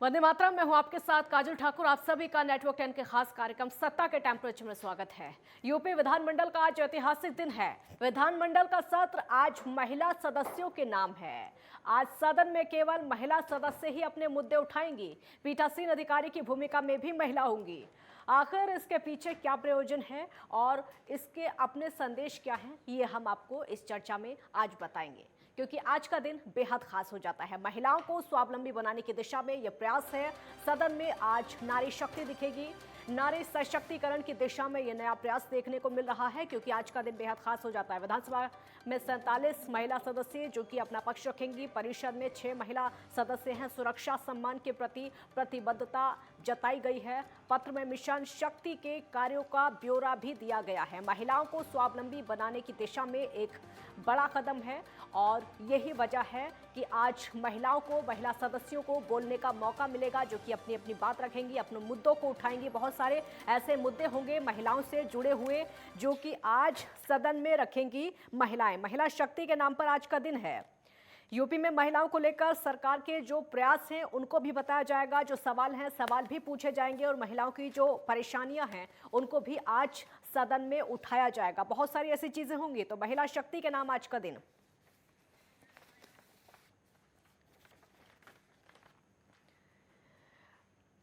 वंदे मातरम। मैं हूं आपके साथ काजल ठाकुर। आप सभी का नेटवर्क 10 के खास कार्यक्रम सत्ता के टेम्परेचर में स्वागत है। यूपी विधानमंडल का आज ऐतिहासिक दिन है। विधानमंडल का सत्र आज महिला सदस्यों के नाम है। आज सदन में केवल महिला सदस्य ही अपने मुद्दे उठाएंगी। पीठासीन अधिकारी की भूमिका में भी महिला होंगी। आखिर इसके पीछे क्या प्रयोजन है और इसके अपने संदेश क्या हैं, ये हम आपको इस चर्चा में आज बताएंगे, क्योंकि आज का दिन बेहद खास हो जाता है। महिलाओं को स्वावलंबी बनाने की दिशा में यह प्रयास है। सदन में आज नारी शक्ति दिखेगी। नारी सशक्तिकरण की दिशा में यह नया प्रयास देखने को मिल रहा है, क्योंकि आज का दिन बेहद खास हो जाता है। विधानसभा में 47 महिला सदस्य जो कि अपना पक्ष रखेंगी। परिषद में 6 महिला सदस्य हैं। सुरक्षा सम्मान के प्रति प्रतिबद्धता जताई गई है। पत्र में मिशन शक्ति के कार्यों का ब्यौरा भी दिया गया है। महिलाओं को स्वावलंबी बनाने की दिशा में एक बड़ा कदम है और यही वजह है कि आज महिलाओं को, महिला सदस्यों को बोलने का मौका मिलेगा, जो कि अपनी अपनी बात रखेंगी, अपने मुद्दों को उठाएंगी। बहुत सारे ऐसे मुद्दे होंगे महिलाओं से जुड़े हुए जो कि आज सदन में रखेंगी महिलाएं। महिला शक्ति के नाम पर आज का दिन है। यूपी में महिलाओं को लेकर सरकार के जो प्रयास हैं उनको भी बताया जाएगा। जो सवाल हैं, सवाल भी पूछे जाएंगे और महिलाओं की जो परेशानियां हैं उनको भी आज सदन में उठाया जाएगा। बहुत सारी ऐसी चीजें होंगी। तो महिला शक्ति के नाम आज का दिन।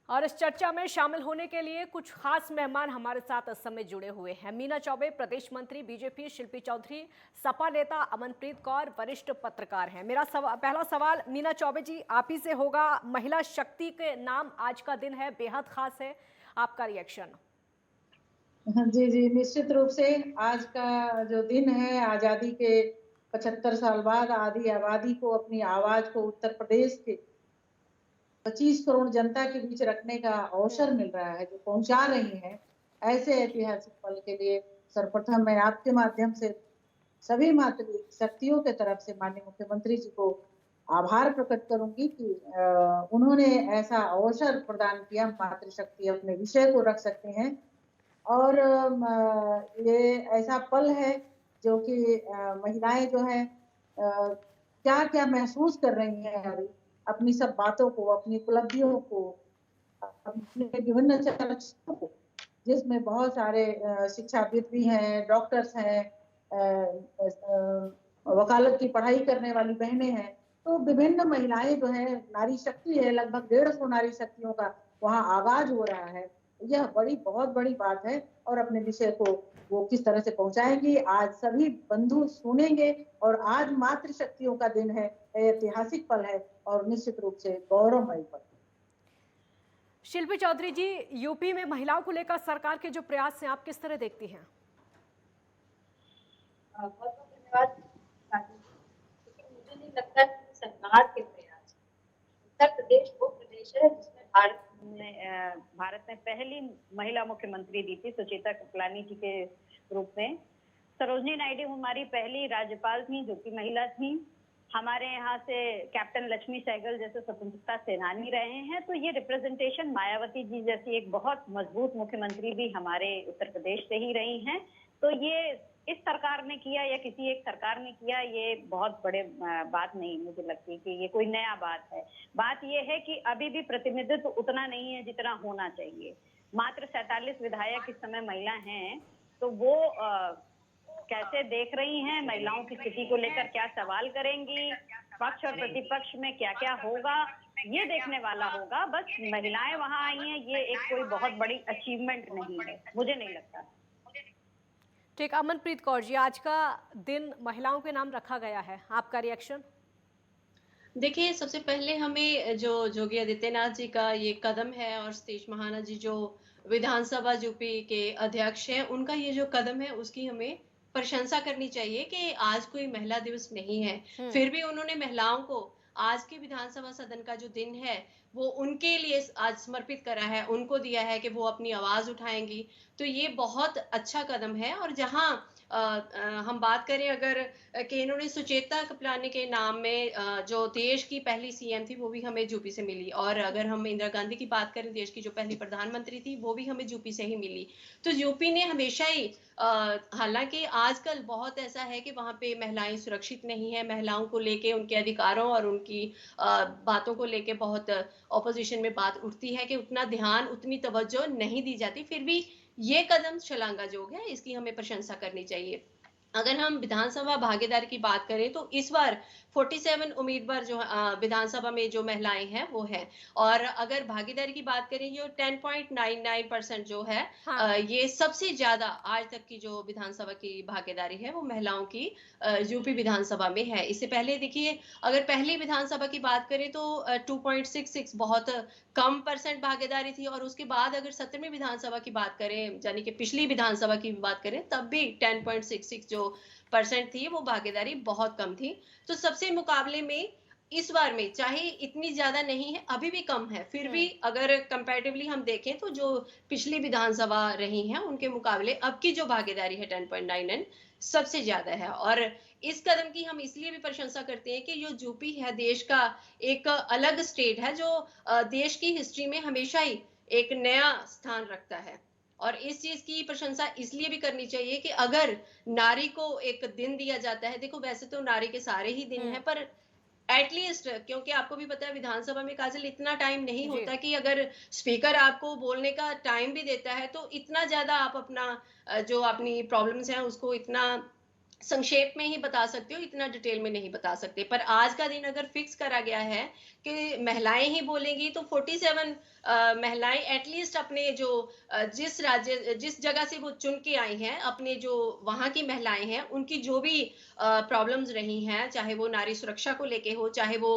और इस चर्चा में शामिल होने के लिए कुछ खास मेहमान हमारे साथ इस समय जुड़े हुए हैं। मीना चौबे प्रदेश मंत्री बीजेपी, शिल्पी चौधरी सपा नेता, अमनप्रीत कौर वरिष्ठ पत्रकार हैं। मेरा पहला सवाल मीना चौबे जी आप ही से होगा। महिला शक्ति के नाम आज का दिन है, बेहद खास है, आपका रिएक्शन? जी जी, निश्चित रूप से आज का जो दिन है, आजादी के 75 साल बाद आधी आबादी को अपनी आवाज को उत्तर प्रदेश के 25 करोड़ जनता के बीच रखने का अवसर मिल रहा है, जो पहुंचा रही हैं। ऐसे ऐतिहासिक पल के लिए सर्वप्रथम मैं आपके माध्यम से सभी मातृ शक्तियों के तरफ से माननीय मुख्यमंत्री जी को आभार प्रकट करूंगी कि उन्होंने ऐसा अवसर प्रदान किया। मातृशक्ति अपने विषय को रख सकते हैं और ये ऐसा पल है जो कि महिलाएं जो है क्या क्या महसूस कर रही हैं अभी, अपनी सब बातों को, अपनी उपलब्धियों को, अपने विभिन्न चर्चाओं को, जिसमें बहुत सारे शिक्षाविद भी हैं, डॉक्टर्स हैं, वकालत की पढ़ाई करने वाली बहनें हैं। तो विभिन्न महिलाएं जो है, नारी शक्ति है, लगभग 150 नारी शक्तियों का वहाँ आगाज हो रहा है। यह बहुत बड़ी बात है और अपने विषय को वो किस तरह से पहुंचाएंगी, आज सभी बंधु सुनेंगे। और आज मातृशक्तियों का दिन है, ऐतिहासिक पल है और निश्चित रूप से गौरवमय पल। शिल्पी चौधरी जी, यूपी में महिलाओं को लेकर सरकार के जो प्रयास हैं आप किस तरह देखती हैं? बहुत बहुत धन्यवाद। लेकिन मुझे नहीं लगता कि सरकार के प्रयास, उत्तर प्रदेश वो प्रदेश है जिसमें भारत में पहली महिला मुख्यमंत्री दी थी, सुचेता कृपलानी जी के रूप में। सरोजनी नायडू हमारी पहली राज्यपाल थी जो कि महिला थी। हमारे यहाँ से कैप्टन लक्ष्मी सहगल जैसे स्वतंत्रता सेनानी रहे हैं। तो ये रिप्रेजेंटेशन, मायावती जी जैसी एक बहुत मजबूत मुख्यमंत्री भी हमारे उत्तर प्रदेश से ही रही हैं। तो ये इस सरकार ने किया या किसी एक सरकार ने किया, ये बहुत बड़े बात नहीं मुझे लगती कि ये कोई नया बात है। बात ये है कि अभी भी प्रतिनिधित्व उतना नहीं है जितना होना चाहिए। मात्र 47 विधायक इस समय महिला हैं। तो वो कैसे देख रही हैं, महिलाओं की स्थिति को लेकर क्या सवाल करेंगी, पक्ष और प्रतिपक्ष में क्या क्या होगा, ये देखने वाला होगा। बस महिलाएं वहां आई हैं, ये एक कोई बहुत बड़ी अचीवमेंट नहीं है, मुझे नहीं लगता। ठीक, अमनप्रीत कौर जी, आज का दिन महिलाओं के नाम रखा गया है, आपका रिएक्शन? देखिए, सबसे पहले हमें जो योगी आदित्यनाथ जी का ये कदम है और सतीश महाना जी जो विधानसभा यूपी के अध्यक्ष हैं, उनका ये जो कदम है उसकी हमें प्रशंसा करनी चाहिए कि आज कोई महिला दिवस नहीं है, फिर भी उन्होंने महिलाओं को आज के विधानसभा सदन का जो दिन है वो उनके लिए आज समर्पित करा है, उनको दिया है कि वो अपनी आवाज उठाएंगी। तो ये बहुत अच्छा कदम है। और जहां हम बात करें अगर कि इन्होंने सुचेता कृपलानी के नाम में जो देश की पहली सीएम थी वो भी हमें यूपी से मिली, और अगर हम इंदिरा गांधी की बात करें, देश की जो पहली प्रधानमंत्री थी, वो भी हमें यूपी से ही मिली। तो यूपी ने हमेशा ही हालांकि आजकल बहुत ऐसा है कि वहां पे महिलाएं सुरक्षित नहीं है, महिलाओं को लेके, उनके अधिकारों और उनकी बातों को लेके बहुत ऑपोजिशन में बात उठती है कि उतना ध्यान, उतनी तवज्जो नहीं दी जाती, फिर भी ये कदम शलाघाजोग है, इसकी हमें प्रशंसा करनी चाहिए। अगर हम विधानसभा भागीदारी की बात करें तो इस बार 47 उम्मीदवार जो विधानसभा में जो महिलाएं हैं वो है, और अगर भागीदारी की बात करें जो 10.99% जो है, हाँ। ये सबसे ज्यादा आज तक की जो विधानसभा की भागीदारी है वो महिलाओं की यूपी विधानसभा में है। इससे पहले देखिए, अगर पहली विधानसभा की बात करें तो 2.66 बहुत कम परसेंट भागीदारी थी, और उसके बाद अगर 17वीं विधानसभा की बात करें, यानी कि पिछली विधानसभा की बात करें, तब भी 10.66 जो परसेंट थी वो भागीदारी बहुत कम थी। तो सबसे मुकाबले में इस बार में चाहे इतनी ज्यादा नहीं है, अभी भी कम है, फिर भी अगर कंपैरेटिवली हम देखें तो जो पिछली विधानसभा रही हैं उनके मुकाबले अब की जो भागीदारी है 10.99 सबसे ज्यादा है। और इस कदम की हम इसलिए भी प्रशंसा करते हैं कि जो यूपी है देश का एक अलग स्टेट है जो देश की हिस्ट्री में हमेशा ही एक नया स्थान रखता है। और इस चीज की प्रशंसा इसलिए भी करनी चाहिए कि अगर नारी को एक दिन दिया जाता है, देखो वैसे तो नारी के सारे ही दिन हैं, पर एटलीस्ट, क्योंकि आपको भी पता है विधानसभा में काजल इतना टाइम नहीं जी। होता कि अगर स्पीकर आपको बोलने का टाइम भी देता है तो इतना ज्यादा आप अपना जो अपनी प्रॉब्लम्स हैं उसको इतना संक्षेप में ही बता सकते हो, इतना डिटेल में नहीं बता सकते। पर आज का दिन अगर फिक्स करा गया है कि महिलाएं ही बोलेंगी तो 47 महिलाएं एटलीस्ट अपने जो जिस जगह से वो चुन के आई हैं, अपने जो वहां की महिलाएं हैं उनकी जो भी प्रॉब्लम्स रही हैं, चाहे वो नारी सुरक्षा को लेके हो, चाहे वो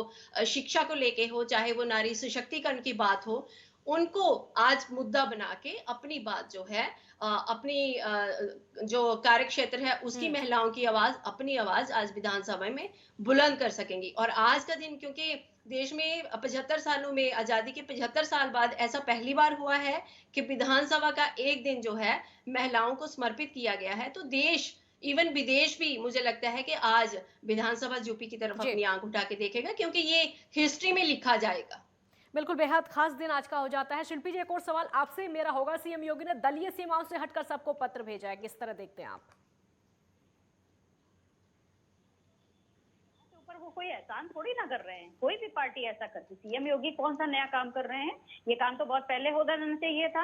शिक्षा को लेके हो, चाहे वो नारी सशक्तिकरण की बात हो, उनको आज मुद्दा बना के अपनी बात जो है अपनी जो कार्य क्षेत्र है उसकी महिलाओं की आवाज, अपनी आवाज आज विधानसभा में बुलंद कर सकेंगी। और आज का दिन, क्योंकि देश में 75 सालों में, आजादी के 75 साल बाद ऐसा पहली बार हुआ है कि विधानसभा का एक दिन जो है महिलाओं को समर्पित किया गया है, तो देश, इवन विदेश भी मुझे लगता है कि आज विधानसभा यूपी की तरफ जी। अपनी आंख उठा के देखेगा, क्योंकि ये हिस्ट्री में लिखा जाएगा। बिल्कुल, बेहद खास दिन आज का हो जाता है। शिल्पी जी, एक और सवाल आपसे मेरा होगा, सीएम योगी ने दलीय सीमाओं से हटकर सबको पत्र भेजा है, किस तरह देखते हैं आप? ऊपर वो कोई एहसान थोड़ी ना कर रहे हैं, कोई भी पार्टी ऐसा करती। सीएम योगी कौन सा नया काम कर रहे हैं? ये काम तो बहुत पहले हो जाना चाहिए था।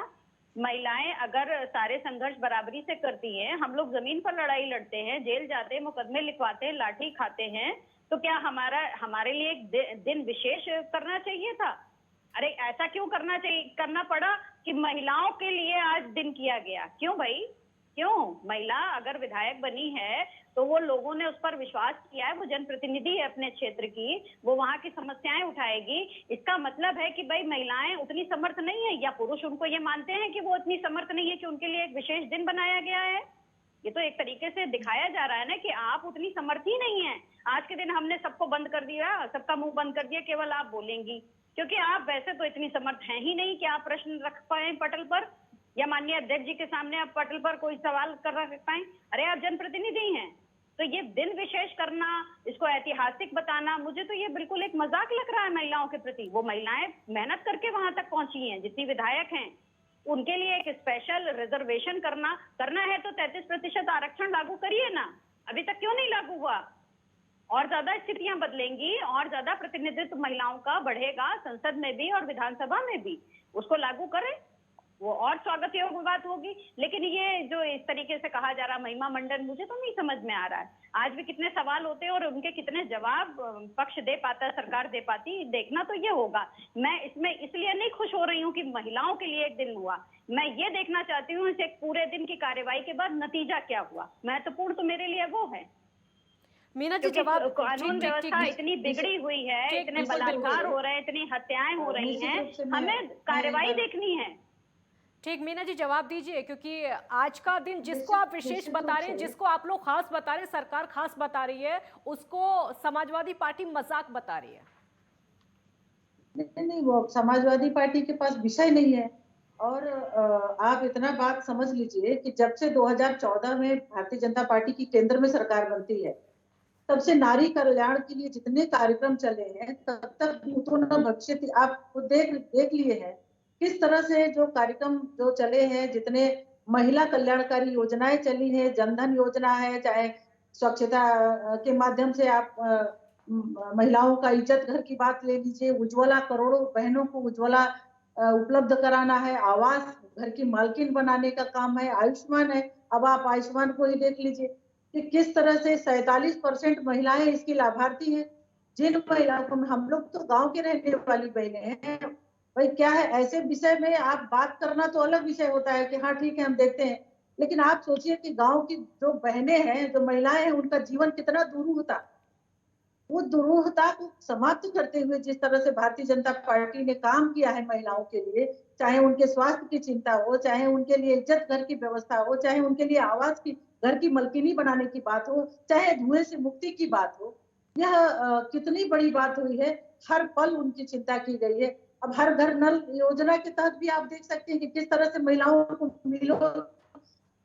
महिलाएं अगर सारे संघर्ष बराबरी से करती हैं, हम लोग जमीन पर लड़ाई लड़ते हैं, जेल जाते हैं, मुकदमे लिखवाते हैं, लाठी खाते हैं, तो क्या हमारे लिए एक दिन विशेष करना चाहिए था? अरे ऐसा क्यों करना पड़ा कि महिलाओं के लिए आज दिन किया गया? क्यों भाई, क्यों? महिला अगर विधायक बनी है तो वो लोगों ने उस पर विश्वास किया है, वो जनप्रतिनिधि है अपने क्षेत्र की, वो वहां की समस्याएं उठाएगी। इसका मतलब है कि भाई महिलाएं उतनी समर्थ नहीं है, या पुरुष उनको ये मानते हैं कि वो उतनी समर्थ नहीं है कि उनके लिए एक विशेष दिन बनाया गया है। ये तो एक तरीके से दिखाया जा रहा है ना कि आप उतनी समर्थ ही नहीं है। आज के दिन हमने सबको बंद कर दिया, सबका मुंह बंद कर दिया, केवल आप बोलेंगी, क्योंकि आप वैसे तो इतनी समर्थ हैं ही नहीं कि आप प्रश्न रख पाए पटल पर, या माननीय अध्यक्ष जी के सामने आप पटल पर कोई सवाल कर रख पाए। अरे आप जनप्रतिनिधि हैं, तो ये दिन विशेष करना, इसको ऐतिहासिक बताना, मुझे तो ये बिल्कुल एक मजाक लग रहा है महिलाओं के प्रति। वो महिलाएं मेहनत करके वहां तक पहुंची हैं, जितनी विधायक हैं, उनके लिए एक स्पेशल रिजर्वेशन करना है तो 33% आरक्षण लागू करिए ना। अभी तक क्यों नहीं लागू हुआ? और ज्यादा स्थितियां बदलेंगी, और ज्यादा प्रतिनिधित्व महिलाओं का बढ़ेगा, संसद में भी और विधानसभा में भी, उसको लागू करें, वो और स्वागत योग्य बात होगी। लेकिन ये जो इस तरीके से कहा जा रहा महिमा मंडन, मुझे तो नहीं समझ में आ रहा है। आज भी कितने सवाल होते हैं और उनके कितने जवाब पक्ष दे पाता है, सरकार दे पाती, देखना तो ये होगा। मैं इसमें इसलिए नहीं खुश हो रही हूँ कि महिलाओं के लिए एक दिन हुआ, मैं ये देखना चाहती हूँ इस एक पूरे दिन की कार्यवाही के बाद नतीजा क्या हुआ। महत्वपूर्ण तो मेरे लिए वो है। मीना जी, जवाब कानून व्यवस्था इतनी बिगड़ी हुई है, इतने बलात्कार हो रहे हैं, इतनी हत्याएं हो रही हैं, हमें कार्यवाही देखनी है। ठीक, मीना जी जवाब दीजिए, क्योंकि आज का दिन जिसको आप विशेष बता रहे हैं, जिसको आप लोग खास बता रहे हैं, सरकार खास बता रही है, उसको समाजवादी पार्टी मजाक बता रही है। नहीं, वो समाजवादी पार्टी के पास विषय नहीं है। और आप इतना बात समझ लीजिए कि जब से 2014 में भारतीय जनता पार्टी की केंद्र में सरकार बनती है, तब से नारी कल्याण के लिए जितने कार्यक्रम चले हैं, तब तक नूतन भविष्य आप देख लिए हैं किस तरह से जो कार्यक्रम जो चले हैं, जितने महिला कल्याणकारी योजनाएं चली हैं, जनधन योजना है, चाहे स्वच्छता के माध्यम से आप महिलाओं का इज्जत घर की बात ले लीजिए, उज्ज्वला करोड़ों बहनों को उज्ज्वला उपलब्ध कराना है, आवास घर की मालकिन बनाने का काम है, आयुष्मान है। अब आप आयुष्मान को ही देख लीजिए कि किस तरह से 47% महिलाएं इसकी लाभार्थी हैं। जिन महिलाओं को, हम लोग तो गांव के रहने वाली बहनें हैं, भाई क्या है, ऐसे विषय में आप बात करना तो अलग विषय होता है कि हाँ ठीक है हम देखते हैं, लेकिन आप सोचिए कि गांव की जो बहनें हैं, जो महिलाएं हैं, उनका जीवन कितना दुरूह होता। वो दुरूहता को समाप्त करते हुए जिस तरह से भारतीय जनता पार्टी ने काम किया है महिलाओं के लिए, चाहे उनके स्वास्थ्य की चिंता हो, चाहे उनके लिए इज्जत घर की व्यवस्था हो, चाहे उनके लिए आवास की घर की मलकिनी बनाने की बात हो, चाहे धुएं से मुक्ति की बात हो, यह कितनी बड़ी बात हुई है। हर पल उनकी चिंता की गई है। अब हर घर नल योजना के तहत भी आप देख सकते हैं कि किस तरह से महिलाओं को मिलो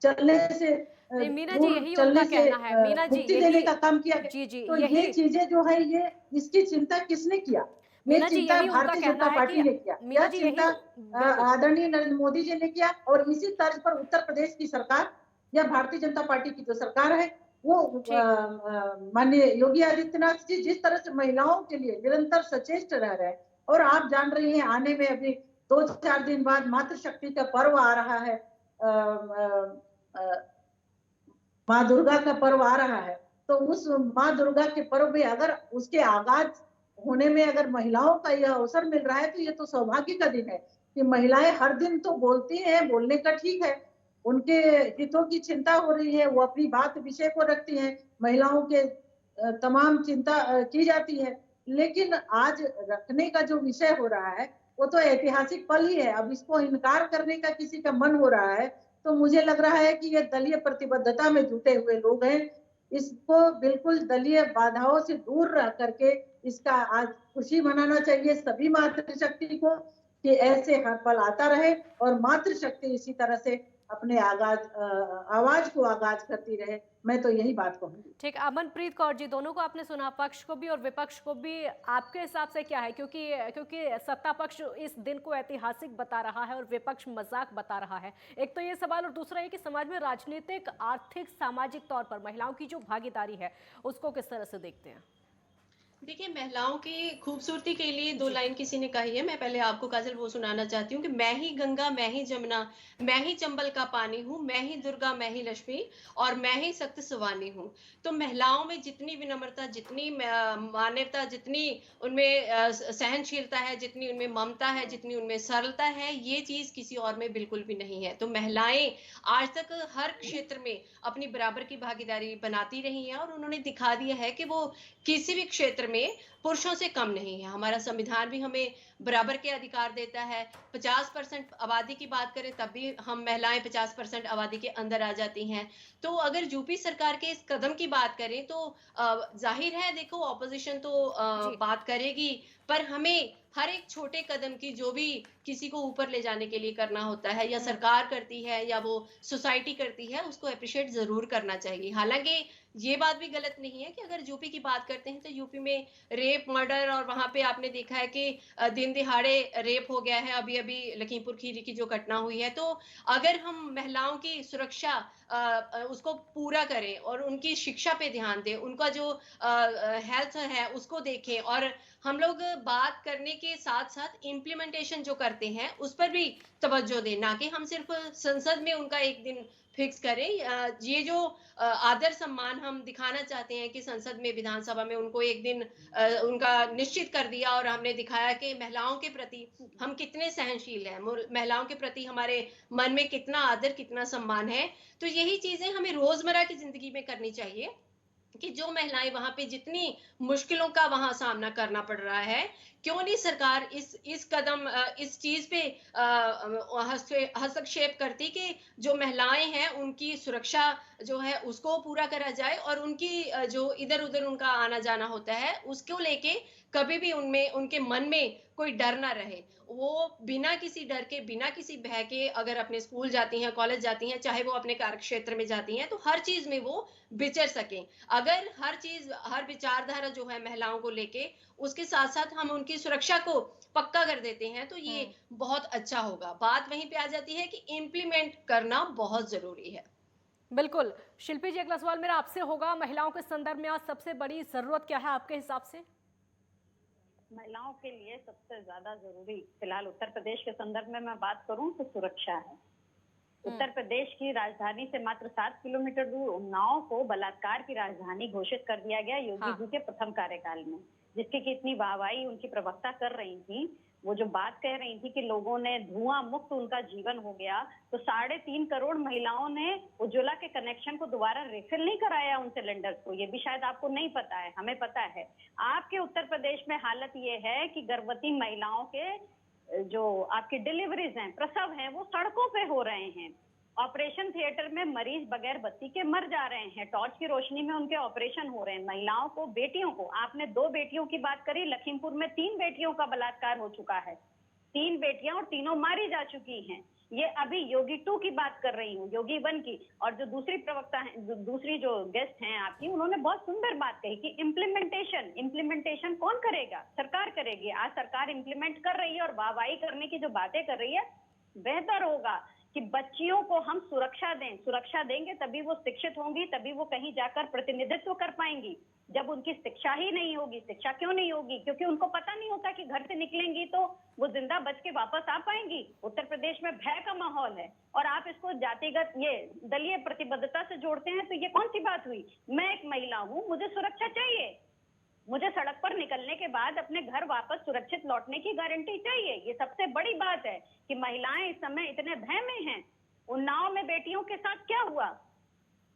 चलने से नहीं मीना जी, दूर यही उनका चलने से कहना है। मीना जी मुक्ति देने यही, का काम किया गया। जी जी तो ये यही, चीजें जो है, ये इसकी चिंता किसने किया? ये मीना जी चिंता यही उनका भारतीय कहना जनता है पार्टी कि, ने किया। मीना यह जी यही, चिंता बिल्कुल आदरणीय नरेंद्र मोदी जी ने किया, और इसी तर्ज पर उत्तर प्रदेश की सरकार या भारतीय जनता पार्टी की जो सरकार है, वो ठीक। माननीय योगी आदित्यनाथ जी जिस तरह से महिलाओं के लिए निरंतर सचेष्ट रह रहे हैं। और आप जान रही हैं, आने में अभी 2-4 दिन बाद मातृशक्ति का पर्व आ रहा है, माँ दुर्गा का पर्व आ रहा है। तो उस माँ दुर्गा के पर्व में अगर उसके आगाज होने में अगर महिलाओं का यह अवसर मिल रहा है, तो ये तो सौभाग्य का दिन है कि महिलाएं हर दिन तो बोलती हैं, बोलने का ठीक है, उनके हितों की चिंता हो रही है, वो अपनी बात विषय को रखती हैं, महिलाओं के तमाम चिंता की जाती है। लेकिन आज रखने का जो विषय हो रहा है, वो तो ऐतिहासिक पल ही है। अब इसको इनकार करने का किसी का मन हो रहा है, तो मुझे लग रहा है कि ये दलीय प्रतिबद्धता में जुटे हुए लोग हैं। इसको बिल्कुल दलीय बाधाओं से दूर रह करके इसका आज खुशी मनाना चाहिए सभी मातृशक्ति को, कि ऐसे हर पल आता रहे और मातृशक्ति इसी तरह से अपने आवाज को आगाज करती रहे। मैं तो यही बात कहूंगी। ठीक। अमनप्रीत कौर जी, दोनों को आपने सुना, पक्ष को भी और विपक्ष को भी। आपके हिसाब से क्या है, क्योंकि क्योंकि सत्ता पक्ष इस दिन को ऐतिहासिक बता रहा है और विपक्ष मजाक बता रहा है। एक तो ये सवाल, और दूसरा ये कि समाज में राजनीतिक, आर्थिक, सामाजिक तौर पर महिलाओं की जो भागीदारी है उसको किस तरह से देखते हैं? देखिए, महिलाओं की खूबसूरती के लिए दो लाइन किसी ने कही है, मैं पहले आपको काजल वो सुनाना चाहती हूँ कि मैं ही गंगा, मैं ही जमुना, मैं ही चंबल का पानी हूँ, मैं ही दुर्गा, मैं ही लक्ष्मी, और मैं ही सत्य सुवानी हूँ। तो महिलाओं में जितनी विनम्रता, जितनी मानवता, जितनी उनमें सहनशीलता है, जितनी उनमें ममता है, जितनी उनमें सरलता है, ये चीज किसी और में बिल्कुल भी नहीं है। तो महिलाएं आज तक हर क्षेत्र में अपनी बराबर की भागीदारी बनाती रही हैं, और उन्होंने दिखा दिया है कि वो किसी भी क्षेत्र में पुरुषों से कम नहीं है। हमारा संविधान भी हमें बराबर के अधिकार देता है। 50% आबादी की बात करें तब भी हम महिलाएं 50% आबादी के अंदर आ जाती हैं। तो अगर यूपी सरकार के इस कदम की बात करें तो जाहिर है, देखो ऑपोजिशन तो जी। बात करेगी, पर हमें हर एक छोटे कदम की, जो भी किसी को ऊपर ले जाने के लिए करना होता है, या सरकार करती है या वो सोसाइटी करती है, उसको अप्रिशिएट जरूर करना चाहिए। हालांकि ये बात भी गलत नहीं है कि अगर यूपी की बात करते हैं तो यूपी में रेप, मर्डर, और वहां पे आपने देखा है कि दिन दिहाड़े रेप हो गया है। अभी अभी लखीमपुर खीरी की जो घटना हुई है, तो अगर हम महिलाओं की सुरक्षा उसको पूरा करें और उनकी शिक्षा पे ध्यान दें, उनका जो हेल्थ है उसको देखें, और हम लोग बात करने के साथ साथ इम्प्लीमेंटेशन जो करते हैं उस पर भी तवज्जो दें, ना कि हम सिर्फ संसद में उनका एक दिन फिक्स करें। ये जो आदर सम्मान हम दिखाना चाहते हैं कि संसद में, विधानसभा में उनको एक दिन उनका निश्चित कर दिया, और हमने दिखाया कि महिलाओं के प्रति हम कितने सहनशील हैं, महिलाओं के प्रति हमारे मन में कितना आदर, कितना सम्मान है। तो यही चीजें हमें रोजमर्रा की जिंदगी में करनी चाहिए कि जो महिलाएं वहां पे जितनी मुश्किलों का वहां सामना करना पड़ रहा है, क्यों नहीं सरकार इस कदम, इस चीज पे हस्तक्षेप करती कि जो महिलाएं हैं उनकी सुरक्षा जो है उसको पूरा करा जाए, और उनकी जो इधर उधर उनका आना जाना होता है उसको लेके कभी भी उनमें, उनके मन में कोई डर ना रहे। वो बिना किसी डर के, बिना किसी भय के अगर अपने स्कूल जाती हैं, कॉलेज जाती हैं, चाहे वो अपने कार्य क्षेत्र में जाती हैं, तो हर चीज में वो विचर सकें। अगर हर चीज, हर विचारधारा जो है महिलाओं को लेके, उसके साथ साथ हम उनकी सुरक्षा को पक्का कर देते हैं, तो ये बहुत अच्छा होगा। बात वहीं पे आ जाती है कि इम्प्लीमेंट करना बहुत जरूरी है। बिल्कुल। शिल्पी जी, अगला सवाल मेरा आपसे होगा, महिलाओं के संदर्भ में आज सबसे बड़ी जरूरत क्या है आपके हिसाब से? महिलाओं के लिए सबसे ज्यादा जरूरी फिलहाल उत्तर प्रदेश के संदर्भ में मैं बात करूं तो सुरक्षा है। उत्तर प्रदेश की राजधानी से मात्र 7 किलोमीटर दूर उन्नाव को बलात्कार की राजधानी घोषित कर दिया गया योगी हाँ। जी के प्रथम कार्यकाल में, जिसकी की इतनी वाहवाही उनकी प्रवक्ता कर रही थी। वो जो बात कह रही थी कि लोगों ने धुआं मुक्त उनका जीवन हो गया, तो 3.5 करोड़ महिलाओं ने उज्ज्वला के कनेक्शन को दोबारा रिफिल नहीं कराया उन सिलेंडर्स को। ये भी शायद आपको नहीं पता है, हमें पता है। आपके उत्तर प्रदेश में हालत ये है कि गर्भवती महिलाओं के जो आपकी डिलीवरीज हैं, प्रसव हैं, वो सड़कों पे हो रहे हैं। ऑपरेशन थिएटर में मरीज बगैर बत्ती के मर जा रहे हैं, टॉर्च की रोशनी में उनके ऑपरेशन हो रहे हैं। महिलाओं को, बेटियों को, आपने 2 बेटियों की बात करी, लखीमपुर में 3 बेटियों का बलात्कार हो चुका है। 3 बेटियां और तीनों मारी जा चुकी हैं। ये अभी योगी 2 की बात कर रही हूँ, योगी 1 की। और जो दूसरी प्रवक्ता है, दूसरी जो गेस्ट हैं आपकी, उन्होंने बहुत सुंदर बात कही कि इम्प्लीमेंटेशन कौन करेगा? सरकार करेगी। आज सरकार इम्प्लीमेंट कर रही है और वाहवाही करने की जो बातें कर रही है, बेहतर होगा कि बच्चियों को हम सुरक्षा दें। सुरक्षा देंगे तभी वो शिक्षित होंगी, तभी वो कहीं जाकर प्रतिनिधित्व कर पाएंगी। जब उनकी शिक्षा ही नहीं होगी, शिक्षा क्यों नहीं होगी? क्योंकि उनको पता नहीं होता कि घर से निकलेंगी तो वो जिंदा बच के वापस आ पाएंगी। उत्तर प्रदेश में भय का माहौल है और आप इसको जातिगत, ये दलीय प्रतिबद्धता से जोड़ते हैं, तो ये कौन सी बात हुई? मैं एक महिला हूँ, मुझे सुरक्षा चाहिए। मुझे सड़क पर निकलने के बाद अपने घर वापस सुरक्षित लौटने की गारंटी चाहिए। ये सबसे बड़ी बात है कि महिलाएं इस समय इतने भय में हैं। उन्नाव में बेटियों के साथ क्या हुआ?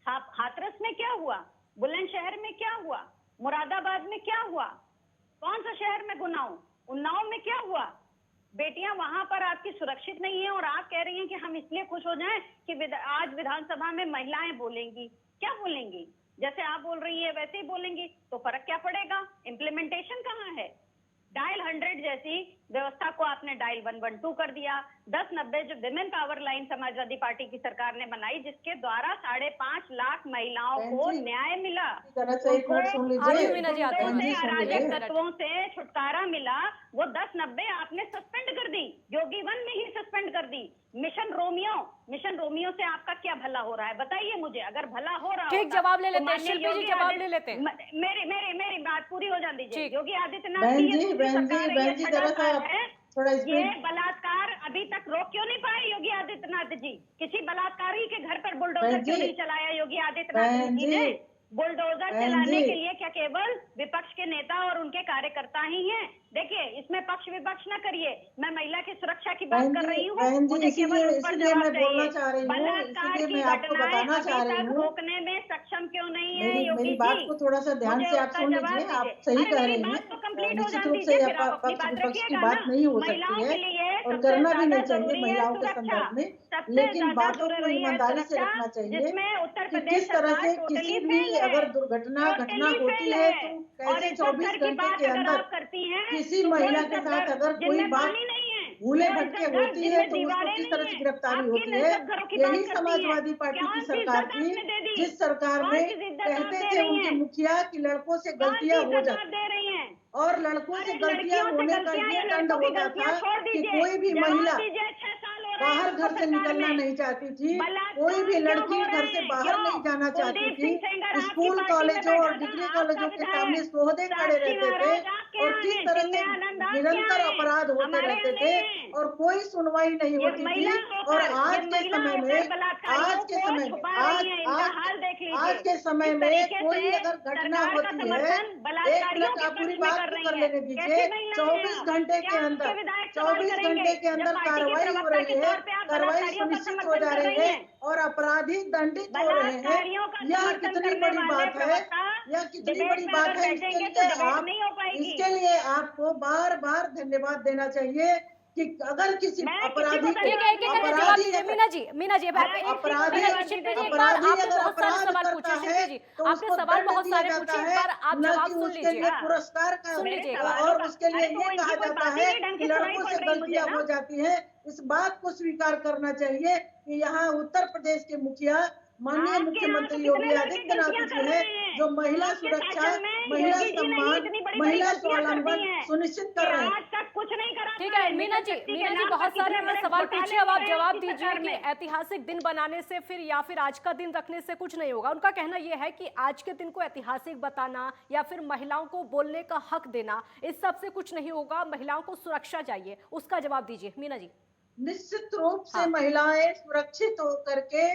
हाथरस में क्या हुआ? बुलंदशहर में क्या हुआ? मुरादाबाद में क्या हुआ? कौन सा शहर में गुनाह? उन्नाव में क्या हुआ? बेटियां वहां पर आपकी सुरक्षित नहीं है और आप कह रही हैं कि हम इसलिए खुश हो जाएं कि आज विधानसभा में महिलाएं बोलेंगी। क्या बोलेंगी? जैसे आप बोल रही है वैसे ही बोलेंगी, तो फर्क क्या पड़ेगा? इम्प्लीमेंटेशन कहाँ है? डायल 100 जैसी व्यवस्था को आपने डायल 112 कर दिया। 1090 जो women power line Samajwadi party की सरकार ने बनाई, जिसके द्वारा 5.5 लाख महिलाओं को न्याय मिला, तत्वों से छुटकारा मिला। वो 1090 आपने सस्पेंड कर दी, योगी 1 में ही सस्पेंड कर दी। मिशन रोमियो से आपका क्या भला हो रहा है? बताइए मुझे। अगर भला हो रहा ठीक, जवाब ले लेते हैं शिल्पी जी, जवाब ले लेते हैं। मेरी बात पूरी हो जाने दीजिए। योगी आदित्यनाथ बहन की जी, ये बहन जी, सरकार बहन जी, है, जरा सा है। थोड़ा ये स्पीड। बलात्कार अभी तक रोक क्यों नहीं पाए योगी आदित्यनाथ जी? किसी बलात्कारी के घर पर बहन बुलडोजर क्यों जी, नहीं चलाया योगी आदित्यनाथ बहन जी ने? जी, बुलडोजर बहन चलाने जी, के लिए क्या केवल विपक्ष के नेता और उनके कार्यकर्ता ही हैं? देखिए, इसमें पक्ष विपक्ष न करिए। मैं महिला की सुरक्षा की बात कर रही हूँ। बहन जी, मुझे केवल उस पर इसीलिए जवाब मैं बोलना चाहिए। चाह रही हूँ, बलात्कार इसीलिए की मैं आपको घटनाएं बताना चाह अभी रही तक हूँ। रोकने में सक्षम क्यों नहीं है मेरी योगी बात जी? को थोड़ा सा ध्यान मुझे से आप उसका सुन जवाब लीजिए। आप दीजिए। सही अरे कह मेरी रही बात हैं। तो कंप्लीट हो निश्चित जाने रूप से दीजिए, फिर आप अपनी पक्ष बात विपक्ष की रखिएगा बात ना। नहीं हो सकती महिलाओं है के लिए और सबसे करना भी ज्यादा नहीं चाहिए जरूरी है महिलाओं के सुरक्षा। संदर्भ में, सबसे लेकिन ज्यादा बातों को जरूरी है ईमानदारी से सुरक्षा, रखना चाहिए जिसमें उत्तर कि प्रदेश किस तरह सरकार से टोटली किसी भी फेल है, अगर दुर्घटना घटना टोटली होती फेल है है। तो और कैसे इस सब 24 घर की घंटे बात के अगर अंदर आप करती हैं किसी तो वो महिला के इज्जत साथ घर अगर कोई जिनमें बात पानी नहीं है, भूले वो भटके इज्जत घर होती है जिनमें तो उसको दीवारें किस नहीं तरह से है। गिरफ्तारी आप होती किन है। इज्जत घरों की यही बात करती हैं? समाजवादी पार्टी की कौन सी सरकार इज्जत थी, आपने दे दी? जिस सरकार कौन में सी इज्जत आप कहते दे थे रही उनके हैं? मुखिया कि लड़कों से कौन सी गलतियां हो इज्जत आप जाती दे रही हैं? और लड़कों से अरे गलतियां लड़कियों से होने का गलतियां या ये दंड लड़कों की होता गलतियां था छोड़ कि दीजिए। कोई भी जवाब महिला दीजिए। 6 साल हो रहे हैं बाहर आपको घर से सरकार निकलना में। नहीं चाहती थी, कोई बलात्कार भी क्यों हो लड़की घर रहे से हैं? बाहर क्यों? नहीं जाना चाहती कुलदीप थी। सिंह सेंगर आपकी स्कूल पार्टी में कॉलेजों बैठा और था, डिग्री आपका कॉलेजों के सामने विधायक सोहदे खड़े साक्षी रहते थे महाराज आपके और यहाँ किस हैं, तरह से चिन्मय आनंद आपके निरंतर यहाँ हैं, अपराध होते हमारे रहते यहाँ थे नहीं है। और कोई सुनवाई नहीं ये होती महिला थी। और होकर, आज ये के महिला समय होकर में बलात्कारियों को छुपा रही हैं। इनका हाल देख लीजिए। आज के समय इस में तरीके कोई से अगर घटना सरकार का होती है, समर्थन एक बलात्कारियों मिनट के आप पूरी पक्ष में बात कर तो रही कर हैं। लेने कैसी दीजिए। महिला हैं 24 आप? घंटे क्या के आपके अंदर विधायक सवाल 24 करेंगे घंटे के जब अंदर पार्टी की कार्रवाई हो प्रवक्ता रही के है, तौर पे आप कार्रवाई बलात्कारियों का सुनिश्चित हो समर्थन जा कर रही रही है हैं? और अपराधी दंडित हो रहे हैं। बलात्कारियों का यह समर्थन कितनी करने बड़ी वाले बात है, प्रवक्ता यह कितनी डिबेट बड़ी में बात अगर है। बैठेंगे तो डिबेट नहीं हो पाएगी। इसके लिए आपको बार बार धन्यवाद देना चाहिए कि अगर किसी मैं किसी अपराधी को को ठीक है, एक एक करके जवाब दीजिए। मीना जी, अपराधी शिल्पी जी, एक अपराधी बार अगर आपने बहुत सारे अपराध सवाल करता पूछे। है शिल्पी जी, तो आपने उसको सवाल दंड बहुत दिया सारे जाता पूछे, एक है, बार आप न जवाब कि सुन उसके लीजिए। लिए पुरस्कार का सुन मेरे लीजिए सवालों और का उसके लिए अरे तो ये इनकी कहा कोई जाता बात ही है नहीं ढंग कि की सुनाई लड़कों पड़ से रही मुझे गलतियां ना। हो जाती है। इस बात को स्वीकार करना चाहिए कि यहाँ उत्तर प्रदेश के मुखिया माननीय आपके यहाँ तो मुख्यमंत्री कितने योगी लड़के आदित्यनाथ गलतियां जी कर हैं, रहे हैं। जो महिला आपके सुरक्षा, शासन में महिला योगी जी ने ही सम्मान, इतनी बड़ी महिला गलतियां करती स्वावलंबन हैं सुनिश्चित कि कर रहे हैं। आज तक कुछ नहीं करा ठीक पाए। है मीना जी, शक्ति के मीना जी नाम पर बहुत सारे कितने हमने बड़े सवाल घोटाले पूछे, अब आप हुए जवाब इस दीजिए सरकार कि में। ऐतिहासिक दिन बनाने से फिर या फिर आज का दिन रखने से कुछ नहीं होगा। उनका कहना यह है कि आज के दिन को ऐतिहासिक बताना या फिर महिलाओं को बोलने का हक देना, इस सब से कुछ नहीं होगा, महिलाओं को सुरक्षा चाहिए। उसका जवाब दीजिए मीना जी। निश्चित रूप से हाँ। महिलाएं सुरक्षित होकर के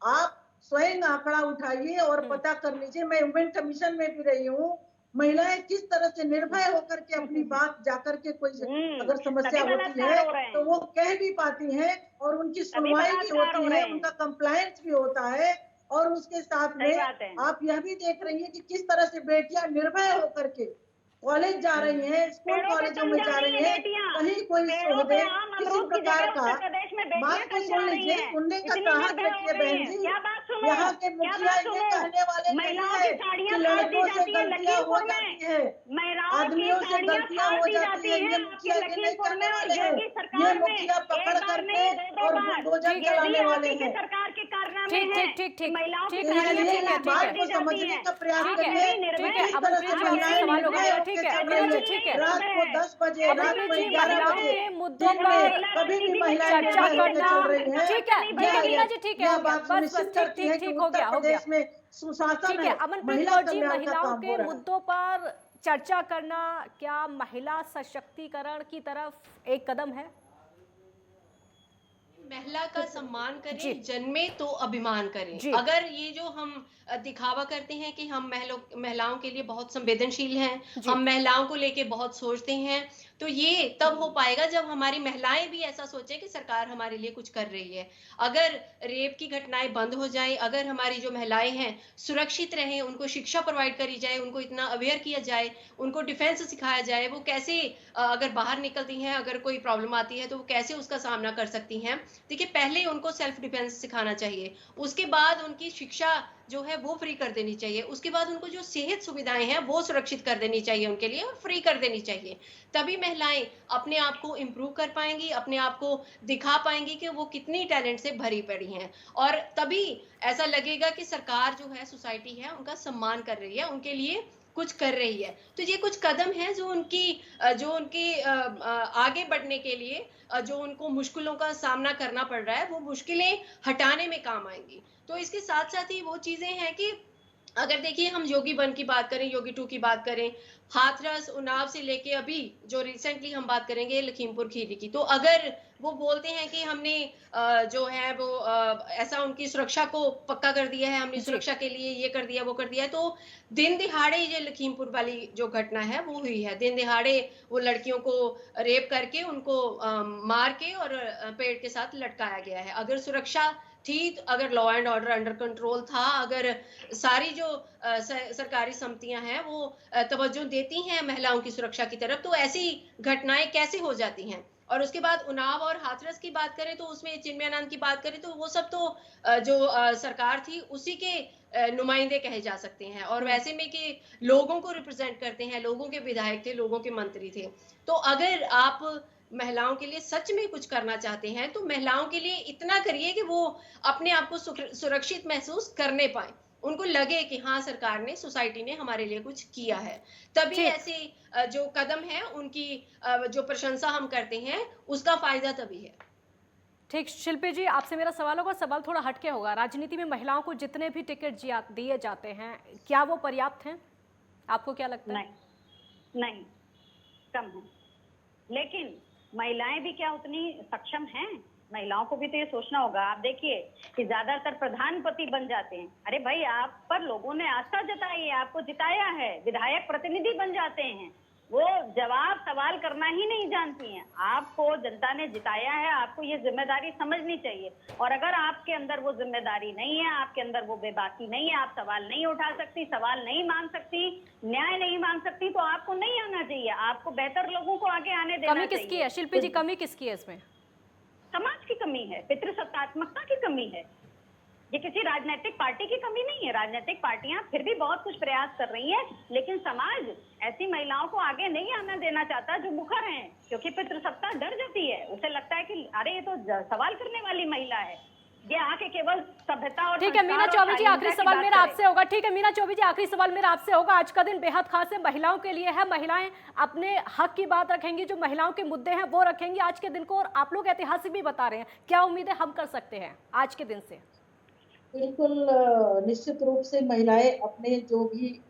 आप स्वयं आंकड़ा उठाइए और पता कर लीजिए। मैं वुमेन कमीशन में भी रही हूँ। महिलाएं किस तरह से निर्भय होकर के अपनी बात जाकर के कोई अगर समस्या तभी होती बलात्कार है हो रहे हैं। तो वो कह भी पाती हैं और उनकी सुनवाई भी बलात्कार हो होती रहे है, हैं। उनका कंप्लायंस भी होता है। और उसके साथ सही में बात है। आप यह भी देख रही हैं कि किस तरह से बेटियां निर्भय होकर के कॉलेज जा रही हैं, स्कूल पेड़ों पे कॉलेजों कम में जा जा रही रही हैं हैं, बेटियां। कहीं कोई पेड़ों पे सोहदे आम किसी अमरूद की प्रकार जगह का। उत्तर प्रदेश में बात बेटियां को कम सुन जा रही लीजिए, हैं। सुनने का इतनी ताहत निर्भय हो रखिए गई बहन हैं। जी। क्या बात सुनो, यहाँ के क्या मुखिया बात ये सुनो। कहने वाले नहीं महिलाओं है की कि साड़ियां फाड़ दी लड़कों से जाती है गलतियां हो लखीमपुर जाती में। है, महिलाओं की आदमियों से साड़ियां गलतियां फाड़ हो दी जाती जाती है। हैं ये आपके मुखिया ये नहीं लखीमपुर करने में और वाले हैं। योगी ये सरकार में। मुखिया पकड़ एक बार करके नहीं, दो और बार। बुलडोजर ये चलाने भी वाले आप ही के हैं। सरकार के कारनामे ठीक हैं ठीक ठीक कि ठीक महिलाओं की ठीक तो है, साड़ियां इसलिए ठीक है, इस ठीक बात है, को समझने का प्रयास ठीक है, करिए ठीक कि है। किस अमन तरह प्रीत से जी आपसे महिलाएं सवाल हो निर्भय गया, होकर ठीक है चल मीना रही जी, है। ठीक है। रात को 10 बजे, अमन रात प्रीत को जी 11 महिलाओं बजे के मुद्दों दिन में पर कभी भी महिलाएं चर्चा निर्भय होकर करना, चल रही हैं। ठीक है मीना जी, ठीक है, यह हो गया, बात बस सुनिश्चित ठीक करती है ठीक कि ठीक, हो उत्तर गया, हो गया। प्रदेश में सुशासन ठीक है, है अमनप्रीत महिला कौर जी, कल्याण का महिलाओं काम के हो रहा है। मुद्दों पर चर्चा करना क्या महिला सशक्तिकरण की तरफ एक कदम है? महिला का सम्मान जी। करें, जन्मे तो अभिमान करें। जी। अगर ये जो हम दिखावा करते हैं कि हम महिलाओं के लिए बहुत संवेदनशील हैं, जी। हम महिलाओं को लेके बहुत सोचते हैं, तो ये तब हो पाएगा जब हमारी महिलाएं भी ऐसा सोचें कि सरकार हमारे लिए कुछ कर रही है। अगर रेप की घटनाएं बंद हो जाएं, अगर हमारी जो महिलाएं हैं सुरक्षित रहें, उनको शिक्षा प्रोवाइड करी जाए, उनको इतना अवेयर किया जाए, उनको डिफेंस सिखाया जाए, वो कैसे अगर बाहर निकलती हैं, अगर कोई प्रॉब्लम आती है तो वो कैसे उसका सामना कर सकती हैं। देखिए पहले उनको सेल्फ डिफेंस सिखाना चाहिए, उसके बाद उनकी शिक्षा जो है वो फ्री कर देनी चाहिए, उसके बाद उनको जो सेहत सुविधाएं हैं वो सुरक्षित कर देनी चाहिए उनके लिए और फ्री कर देनी चाहिए। तभी महिलाएं अपने आप को इम्प्रूव कर पाएंगी, अपने आप को दिखा पाएंगी कि वो कितनी टैलेंट से भरी पड़ी हैं, और तभी ऐसा लगेगा कि सरकार जो है, सोसाइटी है, उनका सम्मान कर रही है, उनके लिए कुछ कर रही है। तो ये कुछ कदम हैं जो उनकी आगे बढ़ने के लिए जो उनको मुश्किलों का सामना करना पड़ रहा है, वो मुश्किलें हटाने में काम आएंगी। तो इसके साथ साथ ही वो चीजें हैं कि अगर देखिए हम योगी 1 की बात करें, योगी 2 की बात करें, हाथरस, उन्नाव से लेके अभी जो रिसेंटली हम बात करेंगे लखीमपुर खीरी की, तो अगर वो बोलते हैं कि हमने जो है वो ऐसा उनकी सुरक्षा को पक्का कर दिया है, हमने सुरक्षा के लिए ये कर दिया, वो कर दिया है, तो दिन दिहाड़े ये लखीमपुर वाली जो घटना है वो हुई है। दिन दिहाड़े वो लड़कियों को रेप करके उनको मार के और पेड़ के साथ लटकाया गया है। अगर सुरक्षा थी, अगर law and order under control था, अगर सारी जो सरकारी समितियां हैं वो तवज्जो देती हैं महिलाओं की सुरक्षा की तरफ, तो ऐसी घटनाएं कैसे हो जाती हैं। और उसके बाद उन्नाव और हाथरस की बात करें तो उसमें चिन्मयानंद की बात करें तो वो सब तो जो सरकार थी उसी के नुमाइंदे कहे जा सकते हैं, और वैसे में कि लोगों को रिप्रेजेंट करते हैं, लोगों के विधायक थे, लोगों के मंत्री थे। तो अगर आप महिलाओं के लिए सच में कुछ करना चाहते हैं तो महिलाओं के लिए इतना करिए कि वो अपने आप को सुरक्षित महसूस करने पाए, उनको लगे कि हाँ सरकार ने, सोसाइटी ने हमारे लिए कुछ किया है। तभी ऐसे जो कदम है उनकी जो प्रशंसा हम करते हैं उसका फायदा तभी है। ठीक शिल्पी जी, आपसे मेरा सवाल होगा, सवाल थोड़ा हटके होगा। राजनीति में महिलाओं को जितने भी टिकट दिए जाते हैं क्या वो पर्याप्त हैं? आपको क्या लगता है? नहीं, कम है। लेकिन महिलाएं भी क्या उतनी सक्षम हैं? महिलाओं को भी तो ये सोचना होगा। आप देखिए कि ज्यादातर प्रधानपति बन जाते हैं। अरे भाई, आप पर लोगों ने आस्था जताई है, आपको जिताया है, विधायक प्रतिनिधि बन जाते हैं, वो जवाब सवाल करना ही नहीं जानती हैं। आपको जनता ने जिताया है, आपको ये जिम्मेदारी समझनी चाहिए। और अगर आपके अंदर वो जिम्मेदारी नहीं है, आपके अंदर वो बेबाकी नहीं है, आप सवाल नहीं उठा सकती, सवाल नहीं मांग सकती, न्याय नहीं मांग सकती, तो आपको नहीं आना चाहिए। आपको बेहतर लोगों को आगे आने देना चाहिए। कमी किसकी है शिल्पी जी? कमी किसकी है इसमें? समाज की कमी है, पितृसत्तात्मकता की कमी है। ये किसी राजनीतिक पार्टी की कमी नहीं है। राजनीतिक पार्टियां फिर भी बहुत कुछ प्रयास कर रही हैं, लेकिन समाज ऐसी महिलाओं को आगे नहीं आना देना चाहता जो मुखर हैं, क्योंकि पितृसत्ता डर जाती है। उसे लगता है कि अरे ये तो सवाल करने वाली महिला है। ये आके केवल सभ्यता और ठीक है मीना चौबे जी, आखिरी सवाल मेरा आपसे होगा। ठीक है मीना चौबे जी, आखिरी सवाल मेरा आपसे होगा। आज का दिन बेहद खास है, महिलाओं के लिए है। महिलाएं अपने हक की बात रखेंगी, जो महिलाओं के मुद्दे हैं वो रखेंगी आज के दिन को, और आप लोग ऐतिहासिक भी बता रहे हैं। क्या उम्मीदें हम कर सकते हैं आज के दिन से? बिल्कुल, निश्चित रूप से महिलाएं अपने जो भी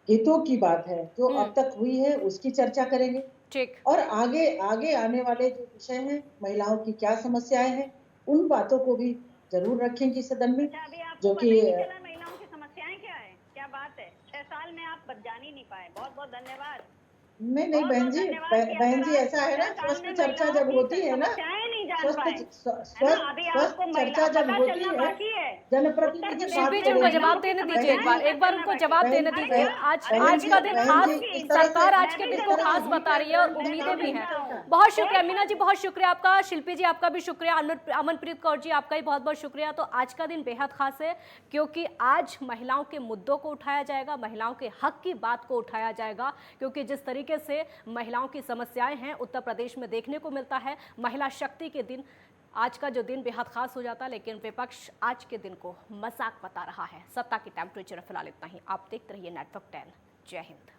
हितों की बात है, जो अब तक हुई है, उसकी चर्चा करेंगे। ठीक। और आगे आगे आने वाले जो विषय हैं, महिलाओं की क्या समस्याएं हैं, उन बातों को भी जरूर रखेंगी सदन में। अभी आपको जो पता कि ही नहीं चला महिलाओं की समस्याएं क्या है, क्या बात है। 6 साल में आप जान ही नहीं पाए। बहुत बहुत धन्यवाद। नहीं बहन जी, ऐसा है ना, स्वस्थ चर्चा जब होती है ना, स्वस्थ चर्चा जब होती है, जनप्रतिनिधि शिल्पी जी उनको जवाब देने दीजिए, एक बार उनको जवाब देने दीजिए। आज का दिन खास, सरकार आज के दिन को खास बता रही है और उम्मीदें भी हैं। बहुत शुक्रिया मीना जी, बहुत शुक्रिया आपका। शिल्पी जी आपका भी शुक्रिया। अमनप्रीत कौर जी आपका भी बहुत बहुत शुक्रिया। तो आज का दिन बेहद खास है क्योंकि आज महिलाओं के मुद्दों को उठाया जाएगा, महिलाओं के हक की बात को उठाया जाएगा, क्योंकि जिस तरीके से महिलाओं की समस्याएं हैं उत्तर प्रदेश में देखने को मिलता है। महिला शक्ति के दिन, आज का जो दिन बेहद खास हो जाता है, लेकिन विपक्ष आज के दिन को मजाक बता रहा है। सत्ता की टेम्परेचर फिलहाल इतना ही। आप देखते रहिए नेटवर्क 10। जय हिंद।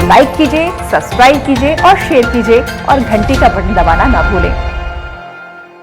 लाइक कीजिए, सब्सक्राइब कीजिए और शेयर कीजिए और घंटी का बटन दबाना ना भूलें।